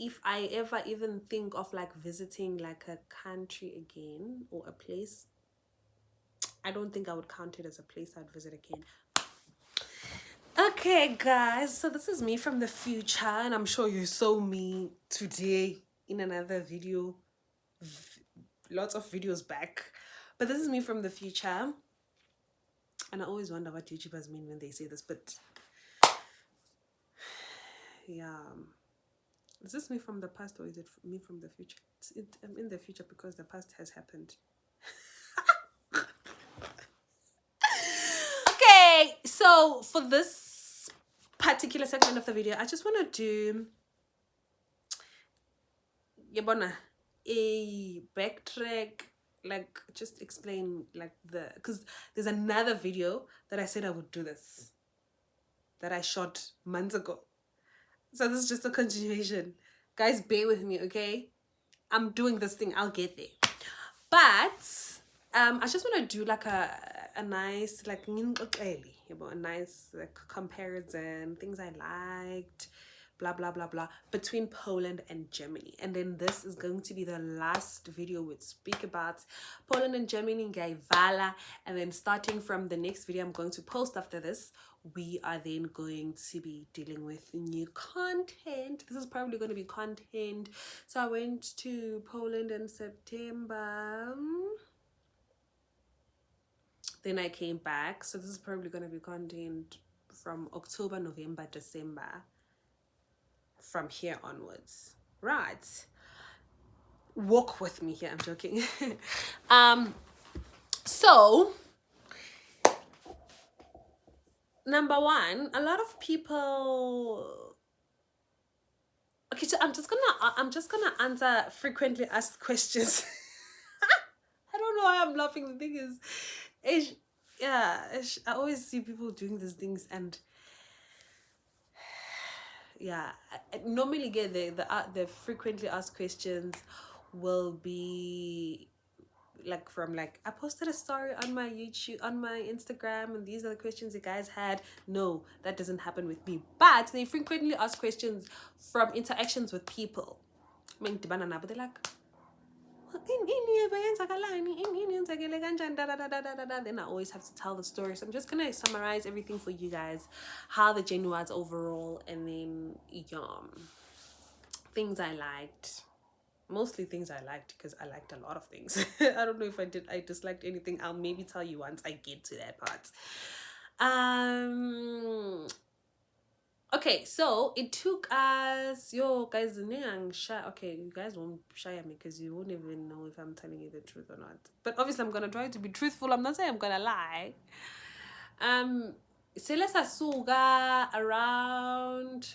if I ever even think of like visiting like a country again or a place, I don't think I would count it as a place I'd visit again. Okay, guys, so this is me from the future, and I'm sure you saw me today in another video, lots of videos back. But this is me from the future, and I always wonder what YouTubers mean when they say this, but yeah. Is this me from the past or is it me from the future? I'm in the future because the past has happened. Okay, so for this particular segment of the video, I just want to do yabona a backtrack, like just explain like because there's another video that I said I would do this that I shot months ago. So this is just a continuation. Guys, bear with me, okay? I'm doing this thing, I'll get there. But I just want to do like a nice like a nice like comparison, things I liked, blah blah blah blah, between Poland and Germany. And then this is going to be the last video we speak about Poland and Germany, Vala. And then starting from the next video I'm going to post after this, we are then going to be dealing with new content. This is probably going to be content. So I went to Poland in September. Then I came back. So this is probably going to be content from October, November, December, from here onwards. Right. Walk with me here. I'm joking. So number one, a lot of people. Okay, so I'm just gonna answer frequently asked questions. I don't know why I'm laughing. The thing is, I always see people doing these things, and yeah, I normally get the frequently asked questions will be like from like I posted a story on my YouTube, on my Instagram, and these are the questions you guys had. No, that doesn't happen with me. But they frequently ask questions from interactions with people. They're like, then I always have to tell the story. So I'm just gonna summarize everything for you guys, how the journey was overall, and then things I liked. Mostly things I liked because I liked a lot of things. I don't know if I disliked anything. I'll maybe tell you once I get to that part. Okay, so it took us, guys, okay, you guys won't shy at me because you won't even know if I'm telling you the truth or not. But obviously I'm gonna try to be truthful. I'm not saying I'm gonna lie. Selesa Suga around,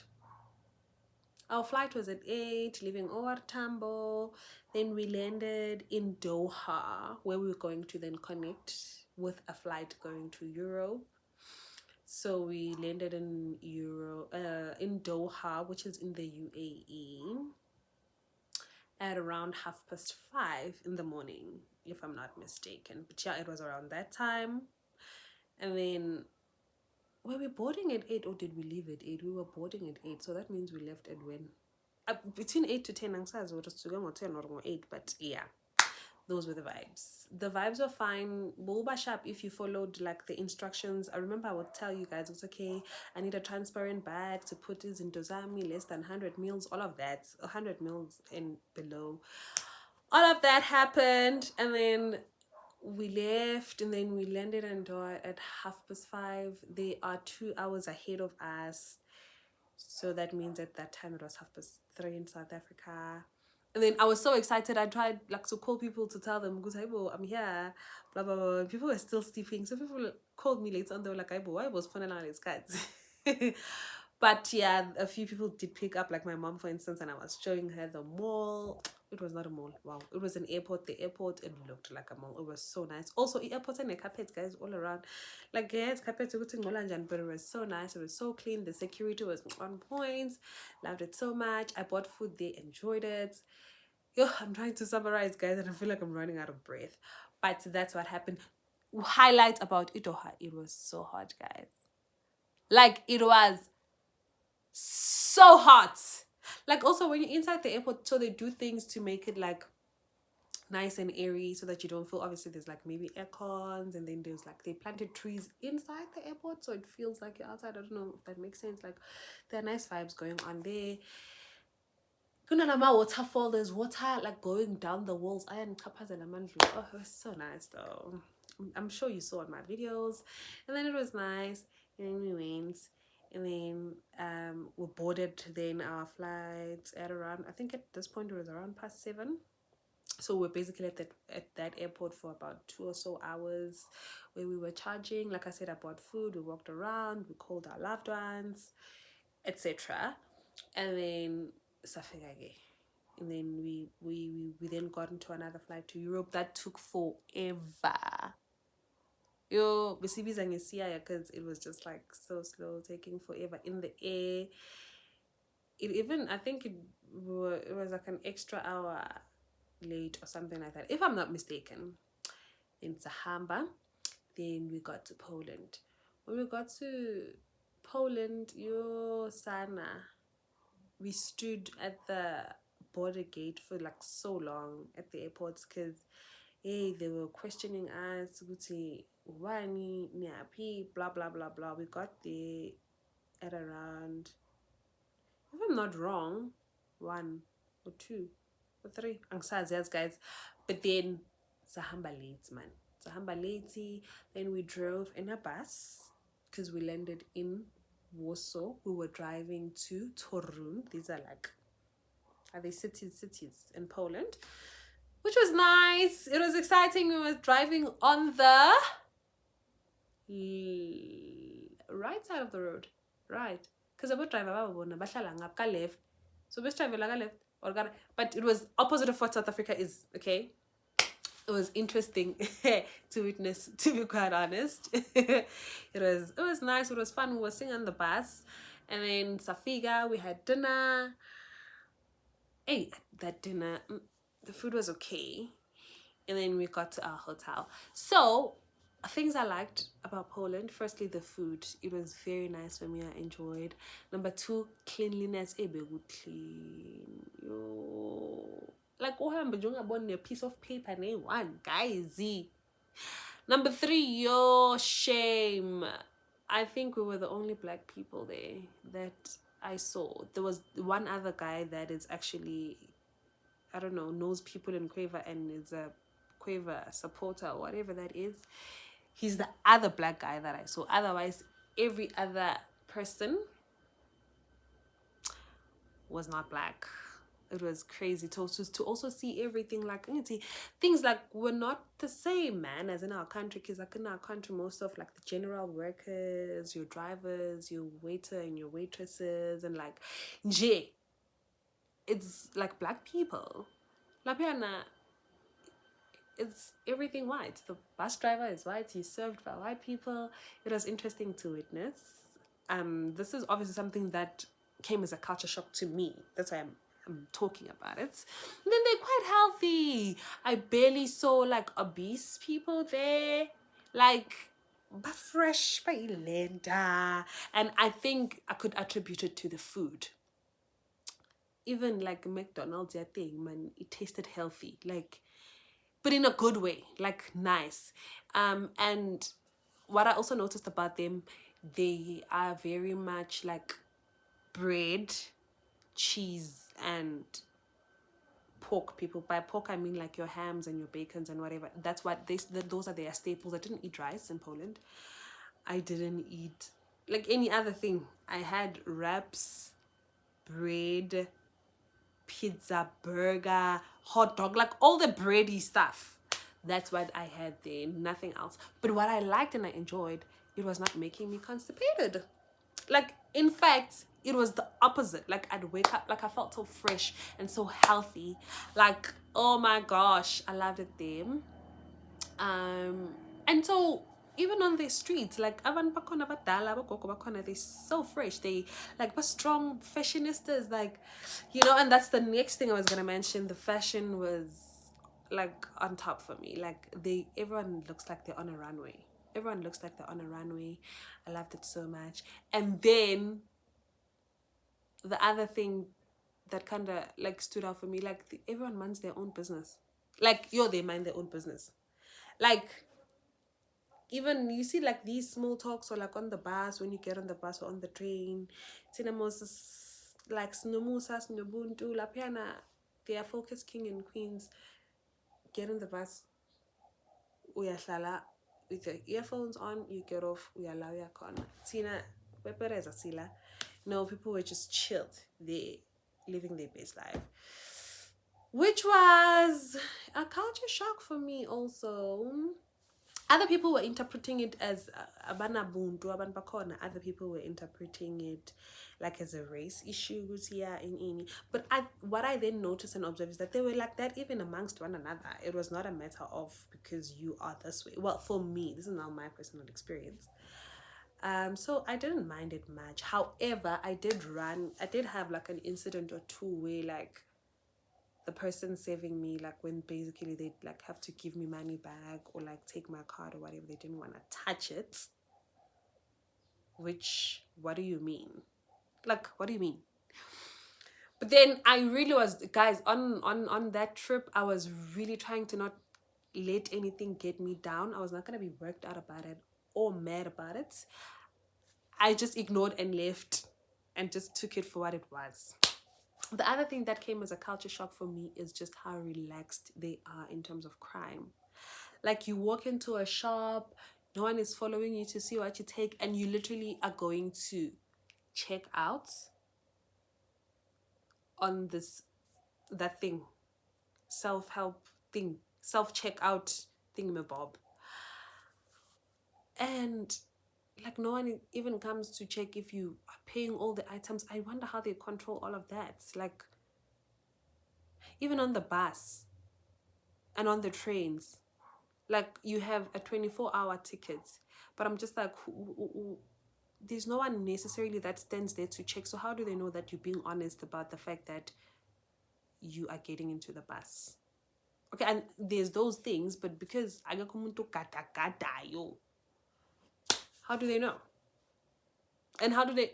our flight was at 8, leaving OR Tambo. Then we landed in Doha, where we were going to then connect with a flight going to Europe. So we landed in in Doha, which is in the UAE, at around 5:30 in the morning, if I'm not mistaken. But yeah, it was around that time. And then were we boarding at 8 or did we leave at 8? We were boarding at 8, so that means we left at when? Between 8 to 10, angsazi or just 10 or 8, but yeah, those were the vibes. The vibes were fine. Boba sharp if you followed like the instructions. I remember I would tell you guys, it's okay, I need a transparent bag to put this in dozami, less than 100 mils, all of that, 100 mils and below. All of that happened, and then we left, and then we landed in Doha at 5:30. They are 2 hours ahead of us. So that means at that time it was 3:30 in South Africa. And then I was so excited. I tried like to call people to tell them, because I'm here, blah blah blah. People were still sleeping, so people called me later on. They were like, why was phone on his cards? But yeah, a few people did pick up, like my mom, for instance, and I was showing her the mall. It was not a mall. Wow, it was an airport. The airport, it looked like a mall. It was so nice. Also, the airport and the carpets, guys, all around. Like, yes, carpets, but it was so nice. It was so clean. The security was on point. Loved it so much. I bought food there, enjoyed it. Yo, I'm trying to summarize, guys, and I feel like I'm running out of breath. But that's what happened. Highlight about Itoha, it was so hot, guys. Like, it was so hot. Like also when you're inside the airport, so they do things to make it like nice and airy so that you don't feel, obviously there's like maybe air cons, and then there's like they planted trees inside the airport so it feels like you're outside. I don't know if that makes sense. Like there are nice vibes going on there. Kunalama waterfall, there's water like going down the walls. Oh, it was so nice though. I'm sure you saw in my videos. And then it was nice. And then we went. And then we boarded then our flights at around, I think at this point it was around past 7. So we're basically at that airport for about 2 or so hours where we were charging. Like I said, I bought food, we walked around, we called our loved ones, etc. And then Safegage. And then we then got into another flight to Europe. That took forever. Yo, because it was just like so slow, taking forever in the air. It even, I think it was like an extra hour late or something like that, if I'm not mistaken. In Sahamba, then we got to Poland. When we got to Poland, yo sana, we stood at the border gate for like so long at the airports because hey, they were questioning us, wani niapi, blah blah blah blah. We got there at around, if I'm not wrong, 1 or 2 or 3. Yes, guys. But then Sahamba late, man. Sahamba late. Then we drove in a bus because we landed in Warsaw. We were driving to Torun. These are like, are they cities in Poland? Which was nice. It was exciting. We were driving on the right side of the road. Right. Because about driver left. So best driver left. But it was opposite of what South Africa is, okay? It was interesting to witness, to be quite honest. it was nice, it was fun. We were singing on the bus, and then Safiga, we had dinner. Hey, that dinner, the food was okay. And then we got to our hotel. So things I liked about Poland: firstly, the food. It was very nice for me. I enjoyed. Number 2, cleanliness. Clean. Yo. Like, a piece of paper name one, guys. Number 3, yo, shame. I think we were the only black people there that I saw. There was one other guy that is actually, I don't know, knows people in Quaver and is a Quaver supporter or whatever that is. He's the other black guy that I saw. Otherwise, every other person was not black. It was crazy to also see everything, like things like we're not the same, man, as in our country. Because like in our country, most of like the general workers, your drivers, your waiter and your waitresses, and like it's like black people. Lapiana, it's everything white. The bus driver is white. He's served by white people. It was interesting to witness. This is obviously something that came as a culture shock to me. That's why I'm talking about it. And then they're quite healthy. I barely saw like obese people there. Like, but fresh by Linda. And I think I could attribute it to the food. Even like McDonald's, I think, man, it tasted healthy. Like, but in a good way, like nice. And what I also noticed about them, they are very much like bread, cheese, and pork people. By pork, I mean like your hams and your bacons and whatever. That's what those are their staples. I didn't eat rice in Poland. I didn't eat like any other thing. I had wraps, bread, pizza, burger, hot dog, like all the bready stuff. That's what I had there, nothing else. But what I liked and I enjoyed, it was not making me constipated. Like, in fact, it was the opposite. Like, I'd wake up, like I felt so fresh and so healthy. Like, oh my gosh, I loved it there. And so even on the streets, like abantu bakhona badala, abogogo bakhona, they're so fresh. They like but strong fashionistas, like, and that's the next thing I was gonna mention. The fashion was like on top for me. Like everyone looks like they're on a runway. Everyone looks like they're on a runway. I loved it so much. And then the other thing that kind of like stood out for me. Like everyone minds their own business. Like they mind their own business. Like even you see like these small talks or like on the bus, when you get on the bus or on the train, cinemas like snomusa snobuntu lapiana, they are focused king and queens. Get on the bus, uyahlala with your earphones on, you get off, uyala uyakhona. Tina pepereza sila. No, people were just chilled. They living their best life. Which was a culture shock for me also. Other people were interpreting it as abanabuntu abantu bakhona. Other people were interpreting it like as a race issue here in ini. But what I then noticed and observed is that they were like that even amongst one another. It was not a matter of because you are this way. Well, for me, this is now my personal experience. So I didn't mind it much. However, I did have like an incident or two where like the person saving me, like when basically they'd like have to give me money back or like take my card or whatever, they didn't want to touch it. Which, what do you mean? Like, what do you mean? But then I really was, guys, on that trip, I was really trying to not let anything get me down. I was not going to be worked out about it or mad about it. I just ignored and left and just took it for what it was. The other thing that came as a culture shock for me is just how relaxed they are in terms of crime. Like you walk into a shop, no one is following you to see what you take, and you literally are going to check out on that thing, self-help thing, self-checkout thingamabob. And like no one even comes to check if you are paying all the items. I wonder how they control all of that. Like even on the bus and on the trains, like you have a 24-hour ticket, but I'm just like, there's no one necessarily that stands there to check. So how do they know that you're being honest about the fact that you are getting into the bus? Okay, and there's those things, but because how do they know? And how do they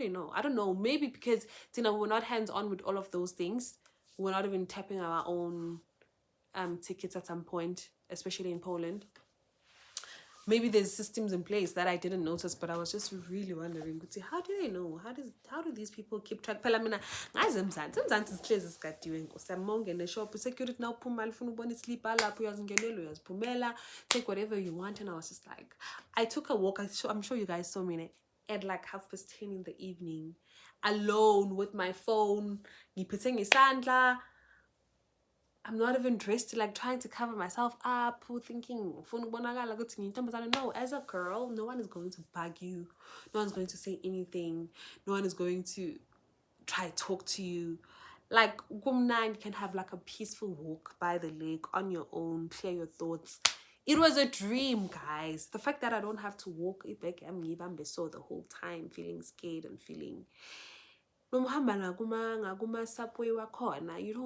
know? I don't know. Maybe because we're not hands-on with all of those things. We're not even tapping our own tickets at some point, especially in Poland. Maybe there's systems in place that I didn't notice, but I was just really wondering, how do they know? How do these people keep track? Phela mina ngazi emzansi sihlezi sigadiwe nkosi yami mawungene shop security now uphuma ufuna ubona isleep lapho uyazingenela uyaziphumela, take whatever you want. And I was just like, I took a walk. I'm sure you guys saw me at like 10:30 in the evening, alone with my phone, ngiphethe ngesandla. I'm not even dressed, like trying to cover myself up, thinking, no, as a girl, no one is going to bug you. No one's going to say anything. No one is going to try to talk to you. Like, you can have like a peaceful walk by the lake on your own, clear your thoughts. It was a dream, guys. The fact that I don't have to walk the whole time, feeling scared and feeling... You don't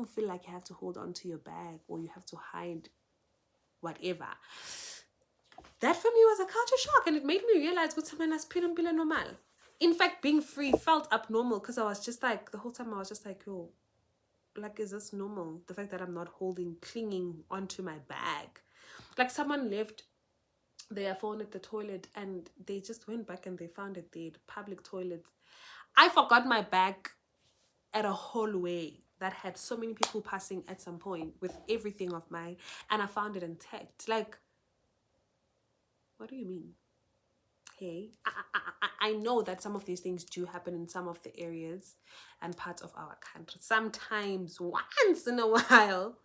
feel like you have to hold on to your bag or you have to hide whatever. That for me was a culture shock, and it made me realize normal. In fact, being free felt abnormal because I was just like, the whole time I was just like, yo, like, is this normal? The fact that I'm not clinging onto my bag. Like someone left their phone at the toilet and they just went back and they found it there, public toilets. I forgot my bag at a hallway that had so many people passing at some point with everything of mine, and I found it intact. Like, what do you mean? Hey, I know that some of these things do happen in some of the areas and parts of our country, sometimes once in a while.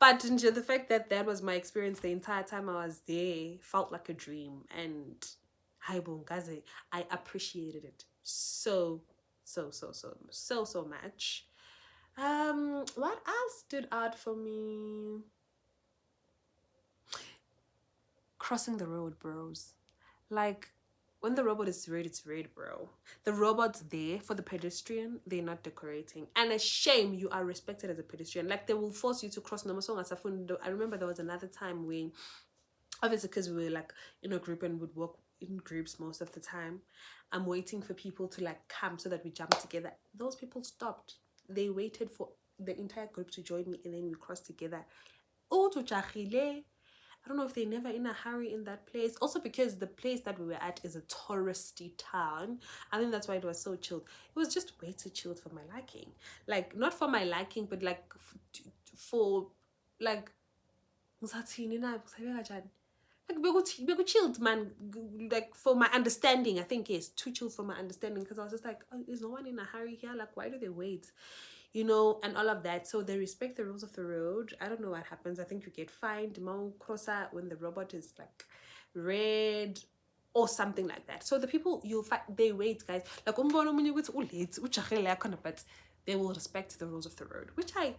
But the fact that that was my experience the entire time I was there felt like a dream, and I appreciated it so much. What else stood out for me? Crossing the road, bros. Like, when the robot is red, it's red, bro. The robot's there for the pedestrian. They're not decorating. And a shame you are respected as a pedestrian. Like, they will force you to cross. I remember there was another time when, obviously because we were like in a group and would walk in groups most of the time, I'm waiting for people to like come so that we jump together. Those people stopped. they waited for the entire group to join me, and then we crossed together. Oh, to Chachile. I don't know if they're never in a hurry in that place. Also, because the place that we were at is a touristy town. I think that's why it was so chilled. It was just way too chilled for my liking. Like, not for my liking, but like for like, like bego chilled, man. Like, for my understanding, I think yes, too chilled for my understanding, because I was just like, oh, is no one in a hurry here? Like, why do they wait? You know, and all of that. So they respect the rules of the road. I don't know what happens. I think you get fined when the robot is like red or something like that. So the people you'll find, they wait, guys. Like, but they will respect the rules of the road, which I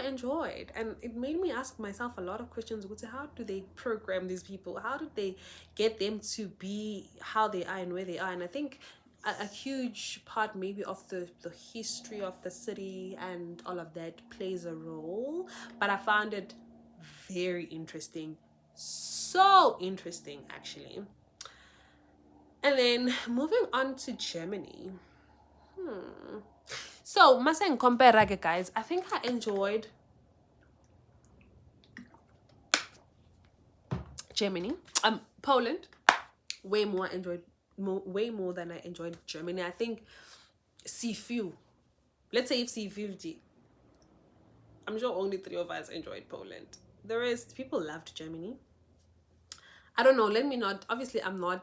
enjoyed. And it made me ask myself a lot of questions. How do they program these people? How did they get them to be how they are and where they are? And I think a huge part maybe of the history of the city and all of that plays a role. But I found it very interesting. So interesting, actually. And then moving on to Germany. So, Masa and compare, guys, I think I enjoyed Germany, Poland, way more than I enjoyed Germany. I think C50. Let's say if C50, I'm sure only 3 of us enjoyed Poland. The rest, people loved Germany. I don't know. Let me not. Obviously, I'm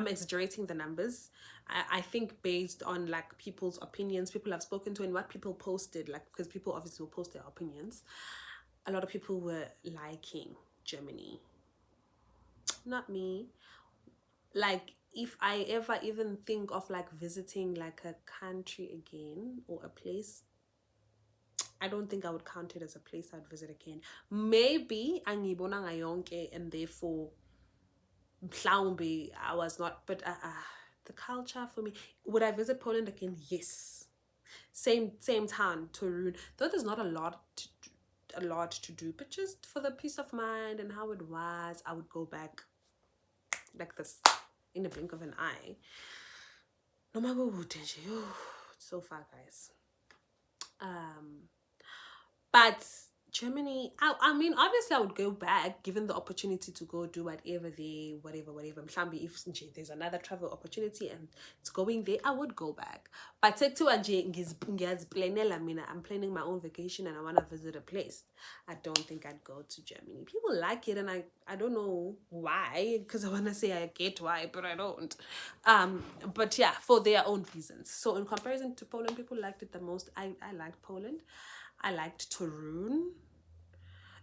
exaggerating the numbers. I think based on like people's opinions, people I've spoken to, and what people posted, like, because people obviously will post their opinions. A lot of people were liking Germany. Not me. Like, if I ever even think of like visiting like a country again or a place, I don't think I would count it as a place I'd visit again. Maybe angibona ngayonke, and therefore mhlawumbe I was not, but the culture for me. Would I visit Poland again? Yes. Same town, Torun. Though there's not a lot to do, but just for the peace of mind and how it was, I would go back like this in the blink of an eye. No matter what, it's so far, guys. But Germany, I mean, obviously I would go back given the opportunity to go do whatever. Mhlambi, if there's another travel opportunity and it's going there, I would go back. But I'm planning my own vacation and I want to visit a place. I don't think I'd go to Germany. People like it, and I don't know why, because I want to say I get why, but I don't. But yeah, for their own reasons. So in comparison to Poland, people liked it the most. I liked Poland. I liked Torun.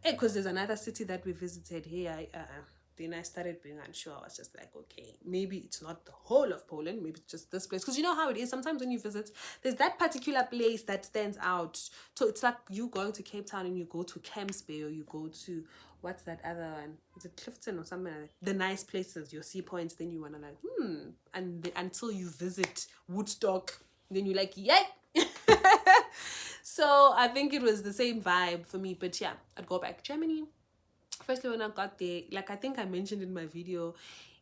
Because there's another city that we visited here. Then I started being unsure. I was just like, okay, maybe it's not the whole of Poland. Maybe it's just this place. Because you know how it is. Sometimes when you visit, there's that particular place that stands out. So it's like you going to Cape Town and you go to Camps Bay, or you go to, what's that other one? Is it Clifton or something like that? The nice places, your sea points. Then you want to like, and until you visit Woodstock, then you're like, yay! So I think it was the same vibe for me. But yeah, I'd go back. Germany, firstly, when I got there, like I think I mentioned in my video,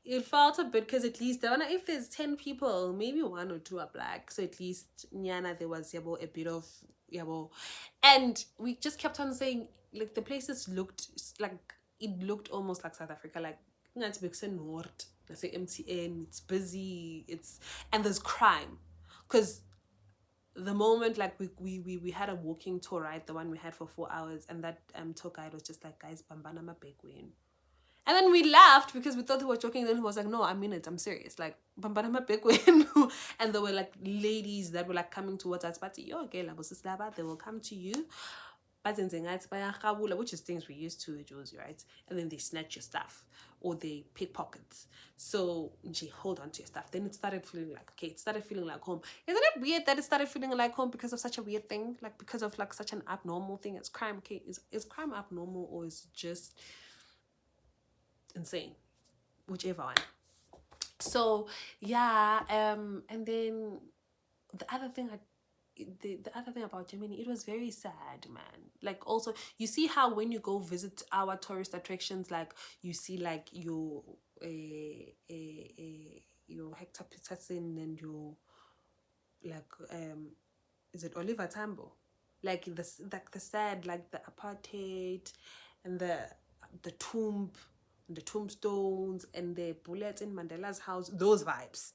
it felt a bit, because at least if there's 10 people, maybe 1 or 2 are black. So at least Nyana, there was a bit of and we just kept on saying, like, the places looked like, it looked almost like South Africa. Like, it's big north, I say MTN, it's busy, and there's crime. Because the moment, like, we had a walking tour, right? The one we had for 4 hours, and that tour guide was just like, guys, bambana mabegwin. And then we laughed because we thought he was joking. Then he was like, no, I mean it, I'm serious. Like, bambana mabegwin. And there were like ladies that were like coming towards us, but yo, okay, they will come to you, which is things we used to, Josie, right? And then they snatch your stuff, or they pickpockets. So hold on to your stuff. Then it started feeling like home. Isn't it weird that it started feeling like home because of such a weird thing? Like, because of like such an abnormal thing as crime. Okay, is crime abnormal, or is it just insane? Whichever one. So yeah, and then the other thing the other thing about Germany, it was very sad, man. Like, also, you see how when you go visit our tourist attractions, like, you see like your Hector Peterson and your like is it Oliver Tambo? Like the sad, like the apartheid and the tombstones and the bullets in Mandela's house, those vibes.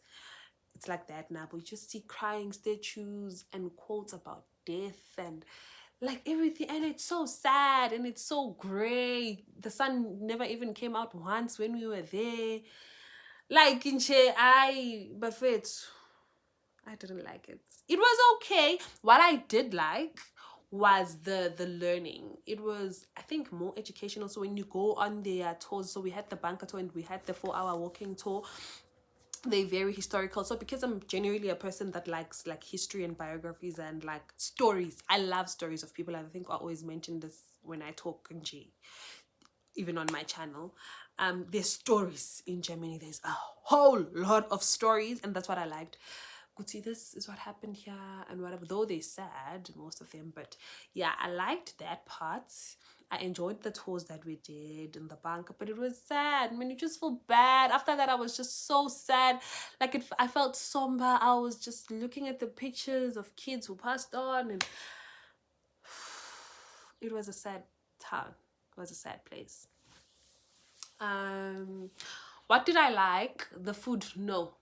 It's like that now, but you just see crying statues and quotes about death and like everything, and it's so sad and it's so gray. The sun never even came out once when we were there. Like in Che, I didn't like it. It was okay. What I did like was the learning. It was, I think, more educational. So when you go on their tours, so we had the banker tour and we had the 4-hour walking tour. They're very historical. So because I'm genuinely a person that likes like history and biographies and like stories, I love stories of people. I think I always mention this when I talk in G, even on my channel. There's stories in Germany. There's a whole lot of stories, and that's what I liked. Could see this is what happened here and whatever, though they're sad, most of them, but yeah, I liked that part. I enjoyed the tours that we did in the bunker, but it was sad. I mean, you just feel bad. After that, I was just so sad. Like, I felt somber. I was just looking at the pictures of kids who passed on, and it was a sad town. It was a sad place. What did I like? The food, no.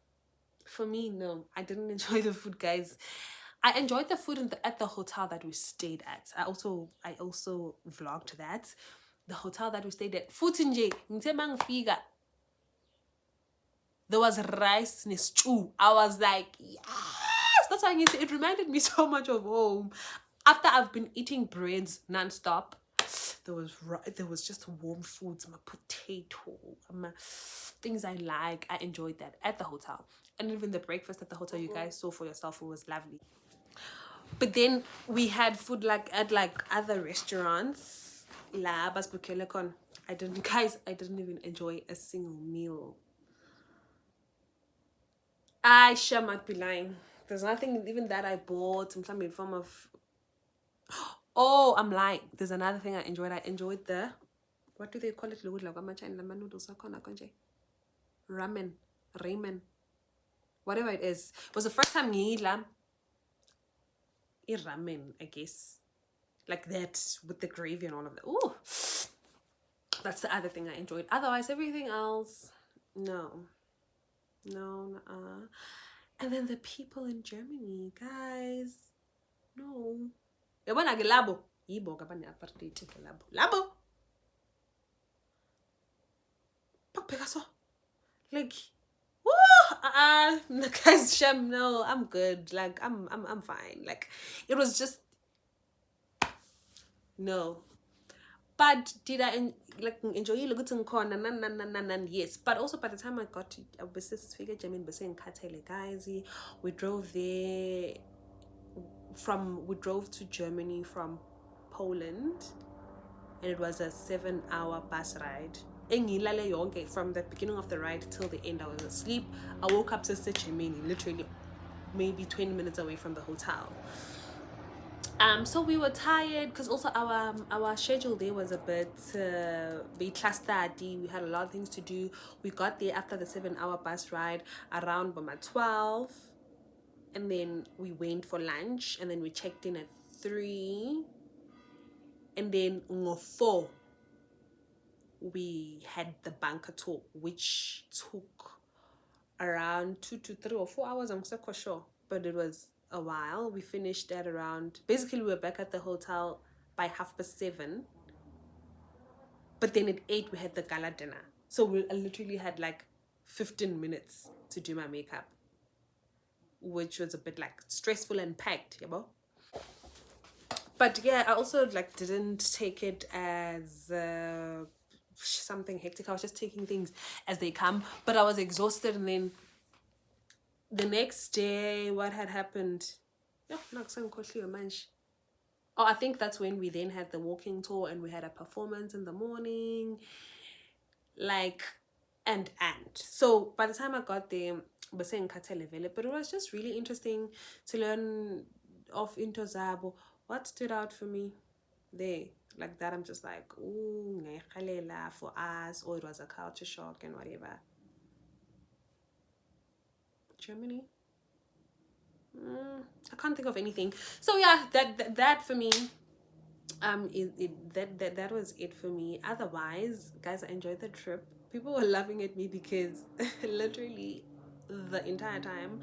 For me, no. I didn't enjoy the food, guys. I enjoyed the food at the hotel that we stayed at. I also vlogged that. The hotel that we stayed at. Futinje, there was rice and stew. I was like, yes! That's why it reminded me so much of home. After I've been eating breads non-stop, there was just warm foods, my potato, my things I like. I enjoyed that at the hotel. And even the breakfast at the hotel, you guys saw for yourself, it was lovely. But then we had food like at like other restaurants. I didn't even enjoy a single meal. I sure might be lying. There's nothing even that I bought in some form of. Oh, I'm lying. There's another thing I enjoyed. I enjoyed the, what do they call it? Noodles. Ramen, whatever it is. It was the first time ngidla ramen, I guess, like that with the gravy and all of that. Ooh, that's the other thing I enjoyed. Otherwise, everything else, no. And then the people in Germany, guys, no. Yabona ke labo yibo kabane apartheid ke labo bakubheka so like guys, Shem, no, I'm good. Like I'm fine. Like it was just no. But did I enjoy it? Yes. But also by the time I got to figure German guys, we drove there we drove to Germany from Poland, and it was a 7-hour bus ride. From the beginning of the ride till the end, I was asleep. I woke up to Germany, literally maybe 20 minutes away from the hotel. So we were tired because also our schedule there was a bit class study. We had a lot of things to do. We got there after the 7-hour bus ride around 12, and then we went for lunch, and then we checked in at 3, and then 4 we had the bunker tour, which took around 2 to 3 or 4 hours. I'm so sure, but it was a while. We finished at around, basically we were back at the hotel by 7:30, but then at 8 we had the gala dinner, so I literally had like 15 minutes to do my makeup, which was a bit like stressful and packed, you know. But yeah, I also like didn't take it as something hectic. I was just taking things as they come, but I was exhausted. And then the next day, what had happened? Oh, I think that's when we then had the walking tour and we had a performance in the morning. Like, and so by the time I got there, but it was just really interesting to learn of into Zabo. What stood out for me there, like that, I'm just like, ooh, for us, or it was a culture shock and whatever. Germany. I can't think of anything. So yeah, that for me, that was it for me. Otherwise, guys, I enjoyed the trip. People were laughing at me because literally the entire time,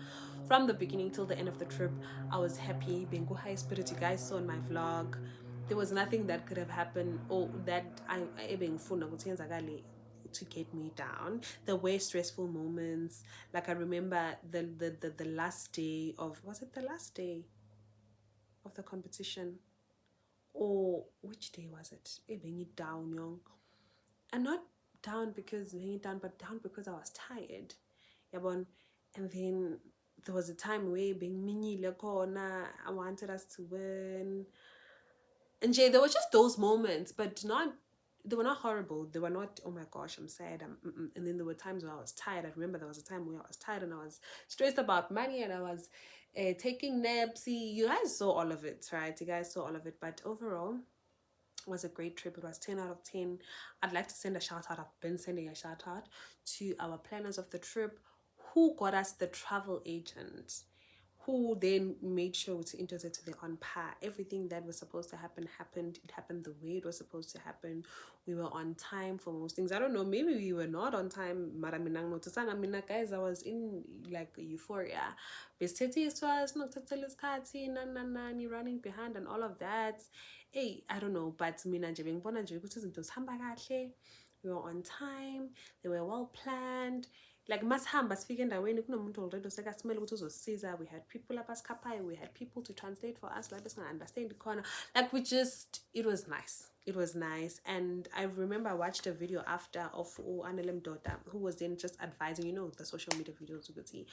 from the beginning till the end of the trip, I was happy, being high spirit. You guys saw in my vlog, there was nothing that could have happened or that I being full to get me down. There were stressful moments. Like I remember the last day of, was it the last day of the competition? Or which day was it? Being it down, young. And not down because being it down, but down because I was tired. Yeah, but and then there was a time where being mini corner, I wanted us to win. And Jay, there were just those moments, but not, they were not horrible. They were not, oh my gosh, I'm sad. And then there were times where I was tired. I remember there was a time where I was tired and I was stressed about money and I was taking naps. See, you guys saw all of it, right? You guys saw all of it. But overall, was a great trip. It was 10 out of 10. I'd like to send a shout out. I've been sending a shout out to our planners of the trip who got us the travel agent, who then made sure to enter to the on par. Everything that was supposed to happen happened. It happened the way it was supposed to happen. We were on time for most things. I don't know, maybe we were not on time. Guys, I was in like euphoria. Besthethi was running behind and all of that. Hey, I don't know, but mina nje bengibona nje ukuthi izinto zihamba kahle. We were on time. They were well planned. Like masihamba sifike endaweni kunomuntu already osekasimele ukuthi uzosisiza. We had people abasikhapayo, we had people to translate for us, like besinga-understand khona. Like we just, it was nice. It was nice. And I remember I watched a video after of Anelem Dota, who was then just advising, the social media videos you could see.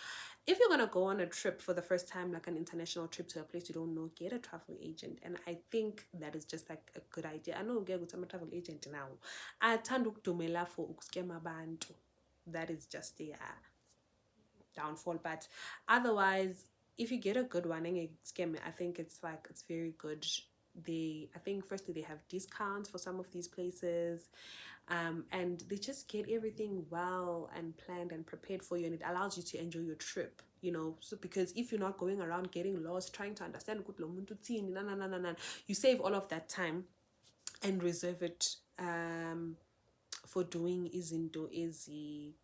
If you're gonna go on a trip for the first time, like an international trip to a place you don't know, get a travel agent. And I think that is just like a good idea. I know I'm a travel agent now. Athanda ukudumela for ukuscam abantu. That is just the downfall. But otherwise, if you get a good one and scam, I think it's very good. I think firstly they have discounts for some of these places, and they just get everything well and planned and prepared for you, and it allows you to enjoy your trip. So because if you're not going around getting lost trying to understand you save all of that time and reserve it for doing izinto easy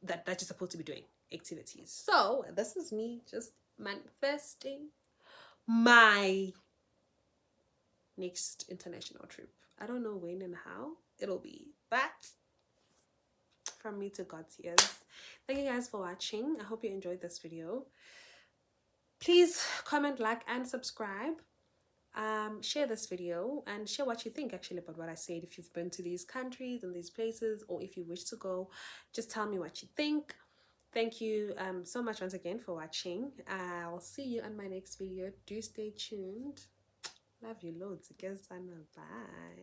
that you're supposed to be doing activities. So this is me just manifesting my next international trip. I don't know when and how it'll be, but from me to God's ears. Thank you guys for watching. I hope you enjoyed this video. Please comment, like, and subscribe. Share this video and share what you think actually about what I said. If you've been to these countries and these places, or if you wish to go, just tell me what you think. Thank you so much once again for watching. I'll see you on my next video. Do stay tuned. Love you loads. Bye.